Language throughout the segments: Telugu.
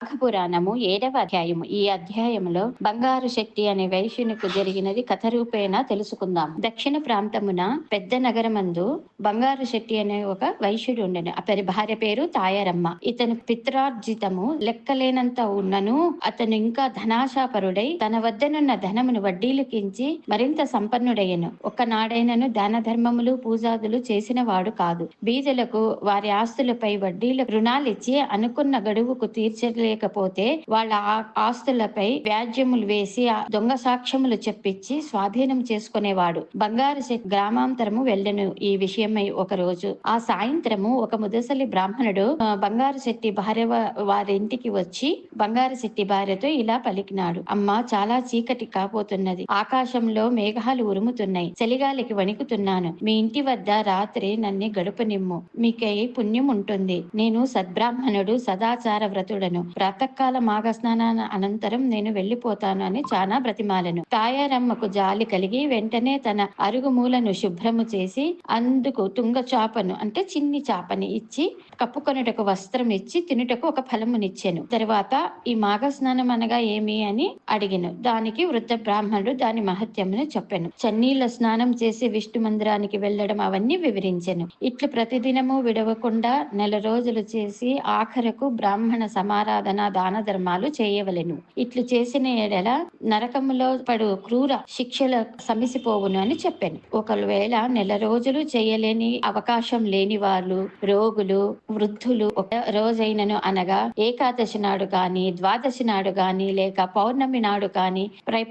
పురాణము 7వ అధ్యాయము. ఈ అధ్యాయములో బంగారు శెట్టి అనే వైశ్యునికి జరిగినది కథ రూపేణ తెలుసుకుందాం. దక్షిణ ప్రాంతమున పెద్ద నగరమందు బంగారు శెట్టి అనే ఒక వైశ్యుడు ఉండెను. అతని భార్య పేరు తాయారమ్మ. ఇతను పిత్రార్జితము లెక్కలేనంత ఉన్నను అతను ఇంకా ధనాశాపరుడై తన వద్దనున్న ధనమును వడ్డీలకించి మరింత సంపన్నుడయ్యను. ఒక్కనాడైనను దాన ధర్మములు పూజాదులు చేసిన వాడు కాదు. బీదలకు వారి ఆస్తులపై వడ్డీల రుణాలిచ్చి అనుకున్న గడువుకు తీర్చలేకపోతే వాళ్ళ ఆస్తులపై వ్యాజ్యములు వేసి దొంగ సాక్ష్యములు చెప్పించి స్వాధీనం చేసుకునేవాడు. బంగారు శెట్టి గ్రామాంతరము వెళ్ళెను. ఈ విషయమై ఒక రోజు ఆ సాయంత్రము ఒక ముదసలి బ్రాహ్మణుడు బంగారు శెట్టి భార్య వారి ఇంటికి వచ్చి బంగారు శెట్టి భార్యతో ఇలా పలికినాడు. అమ్మా, చాలా చీకటి కాబోతున్నది. ఆకాశంలో మేఘాలు ఉరుముతున్నాయి. చలిగాలికి వణికుతున్నాను. మీ ఇంటి వద్ద రాత్రి నన్ను గడుపనిమ్ము. మీకై పుణ్యం ఉంటుంది. నేను సద్బ్రాహ్మణుడు, సదాచార వ్రతుడను. ప్రాతకాల మాఘ స్నానాన అనంతరం నేను వెళ్లిపోతాను అని చాలా బ్రతిమాలను. తాయారమ్మకు జాలి కలిగి వెంటనే తన అరుగుమూలను శుభ్రము చేసి అందుకు తుంగ చాపను అంటే చిన్ని చాపని ఇచ్చి కప్పుకొనుటకు వస్త్రం ఇచ్చి తినుటకు ఒక ఫలమునిచ్చెను. తర్వాత ఈ మాఘ స్నానం అనగా ఏమి అని అడిగెను. దానికి వృద్ధ బ్రాహ్మణుడు దాని మహత్యమును చెప్పెను. చన్నీళ్ల స్నానం చేసి విష్ణు మందిరానికి వెళ్లడం అవన్నీ వివరించెను. ఇట్లు ప్రతిదినము విడవకుండా నెల రోజులు చేసి ఆఖరకు బ్రాహ్మణ సమారాధన దాన ధర్మాలు చేయవలెను. ఇట్లు చేసిన ఎడల నరకములో పడు క్రూర శిక్షల సమిసిపోవును అని చెప్పాను. ఒకవేళ నెల రోజులు చేయలేని అవకాశం లేని వాళ్ళు, రోగులు, వృద్ధులు ఒక రోజైనను అనగా ఏకాదశి నాడు గాని, ద్వాదశి నాడు గాని, లేక పౌర్ణమి నాడు గాని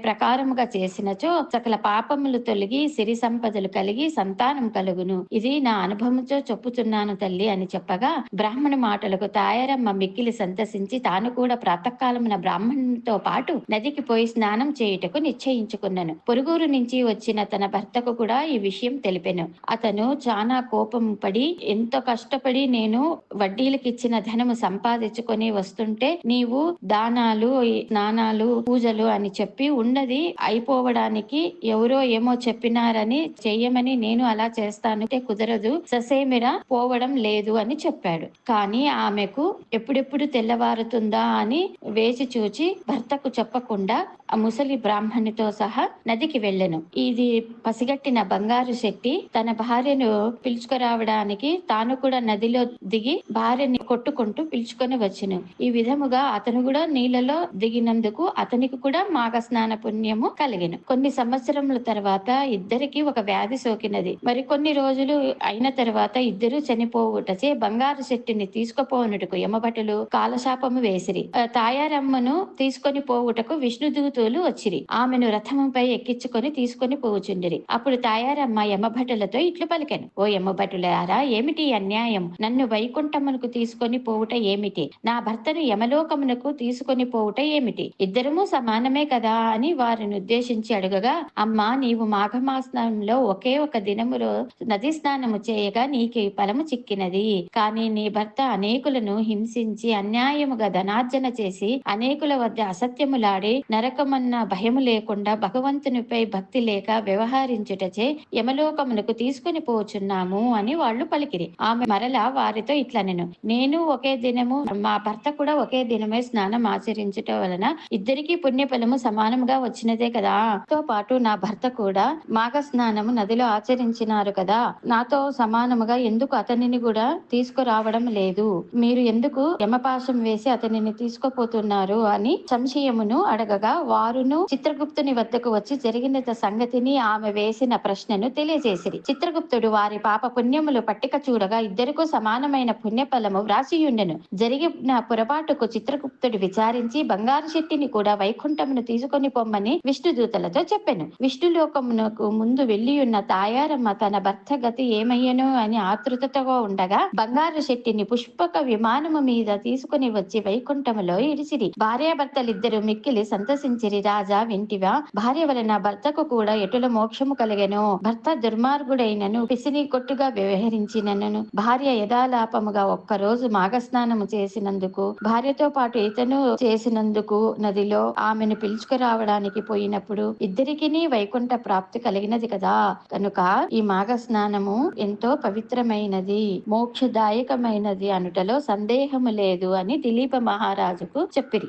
ప్రకారముగా చేసినచో సకల పాపములు తొలగి సిరి సంపదలు కలిగి సంతానం కలుగును. ఇది నా అనుభవంతో చెప్పుతున్నాను తల్లి అని చెప్పగా బ్రాహ్మణ మాటలకు తాయారమ్మ మిక్కిలి సంతసించి తాను కూడా ప్రాతకాలమున బ్రాహ్మణునితో పాటు నదికి పోయి స్నానం చేయుటకు నిశ్చయించుకున్నాను. పొరుగురు నుంచి వచ్చిన తన భర్తకు కూడా ఈ విషయం తెలిపెను. అతను చాలా కోపం పడి ఎంతో కష్టపడి నేను వడ్డీలకు ఇచ్చిన ధనము సంపాదించుకొని వస్తుంటే నీవు దానాలు, స్నానాలు, పూజలు అని చెప్పి ఉన్నది అయిపోవడానికి ఎవరో ఏమో చెప్పినారని చెయ్యమని నేను అలా చేస్తాను కుదరదు, ససేమిరా పోవడం లేదు అని చెప్పాడు. కానీ ఆమెకు ఎప్పుడెప్పుడు తెల్లవారుతుందా అని వేచి చూచి భర్తకు చెప్పకుండా ఆ ముసలి బ్రాహ్మణితో సహా నదికి వెళ్ళెను. ఇది పసిగట్టిన బంగారు శెట్టి తన భార్యను పిలుచుకురావడానికి తాను కూడా నదిలో దిగి భార్యని కొట్టుకుంటూ పిలుచుకొని వచ్చెను. ఈ విధముగా అతను కూడా నీళ్ళలో దిగినందుకు అతనికి కూడా మాఘ స్నాన పుణ్యము కలిగెను. కొన్ని సంవత్సరముల తర్వాత ఇద్దరికి ఒక వ్యాధి సోకినది. మరి కొన్ని రోజులు అయిన తర్వాత ఇద్దరు చనిపోవుటచే బంగారు శెట్టిని తీసుకుపోవుటకు యమభటులు కాలశాపము వేసిరి. తాయారమ్మను తీసుకొని పోవుటకు విష్ణుదూతులు వచ్చిరి. ఆమెను రథముపై ఎక్కించుకొని తీసుకొని పోవుచుండిరి. అప్పుడు తాయారమ్మ యమభటులతో ఇట్లు పలికెను. ఓ యమభటులారా, ఏమిటి అన్యాయం? నన్ను వైకుంఠమునకు తీసుకొని పోవుట ఏమిటి? నా భర్తను యమలోకమునకు తీసుకొని పోవుట ఏమిటి? ఇద్దరము సమానమే కదా అని వారిని ఉద్దేశించి అడుగగా, అమ్మా, నీవు మాఘమాసంలో ఒకే ఒక దినములో నది స్నానము చేయగా నీకు ఫలము చిక్కినది. కానీ నీ భర్త అనేకులను హింసించి అన్యాయముగా ధనార్జన చేసి అనేకుల వద్ద అసత్యములాడి నరకమన్న భయము లేకుండా భగవంతునిపై భక్తి లేక వ్యవహరించుటచే యమలోకమునకు తీసుకుని పోచున్నాము అని వాళ్ళు పలికిరి. ఆమె మరలా వారితో ఇట్లనెను. నేను ఒకే దినము, మా భర్త కూడా ఒకే దినమే స్నానం ఆచరించుట వలన ఇద్దరికి పుణ్యఫలము సమానముగా వచ్చినదే కదా. తో పాటు నా భర్త కూడా మాఘ స్నానము నదిలో ఆచరించినారు కదా, నాతో సమానముగా ఎందుకు అతనిని కూడా తీసుకురావడం లేదు? మీరు ఎందుకు యమపాశం వేసి అతనిని తీసుకుపోతున్నారు అని సంశయమును అడగగా వారును చిత్రగుప్తుని వద్దకు వచ్చి జరిగిన సంగతిని ఆమె వేసిన ప్రశ్నను తెలియజేసిరి. చిత్రగుప్తుడు వారి పాప పుణ్యములు పట్టిక చూడగా ఇద్దరికు సమానమైన పుణ్యఫలము వ్రాసియుండెను. జరిగిన పొరపాటుకు చిత్రగుప్తుడు విచారించి బంగారు శెట్టిని కూడా వైకుంఠమును తీసుకొని పొమ్మని విష్ణుదూతలతో చెప్పెను. విష్ణులోకమునకు ముందు వెళ్లియున్న తాయారమ్మ తన భర్త గతి ఏమయ్యను అని ఆతృతతో ఉండగా బంగారు శెట్టిని పుష్పక విమానము మీద తీసుకుని వచ్చి వైకుంఠములో ఇడిచిరి. భార్యాభర్తలిద్దరు మిక్కిలి సంతసించి ప్రశ్నించిరి. రాజా వింటివా? భార్య వలన భర్తకు కూడా ఎటుల మోక్షము కలిగెను. భర్త దుర్మార్గుడైనను పిసిని కొట్టుగా వ్యవహరించినను భార్య యథాలాపముగా ఒక్కరోజు మాఘస్నానము చేసినందుకు భార్యతో పాటు ఇతను చేసినందుకు నదిలో ఆమెను పిలుచుకురావడానికి పోయినప్పుడు ఇద్దరికిని వైకుంఠ ప్రాప్తి కలిగినది కదా. కనుక ఈ మాఘ స్నానము ఎంతో పవిత్రమైనది, మోక్షదాయకమైనది అనుటలో సందేహము లేదు అని దిలీప మహారాజుకు చెప్పిరి.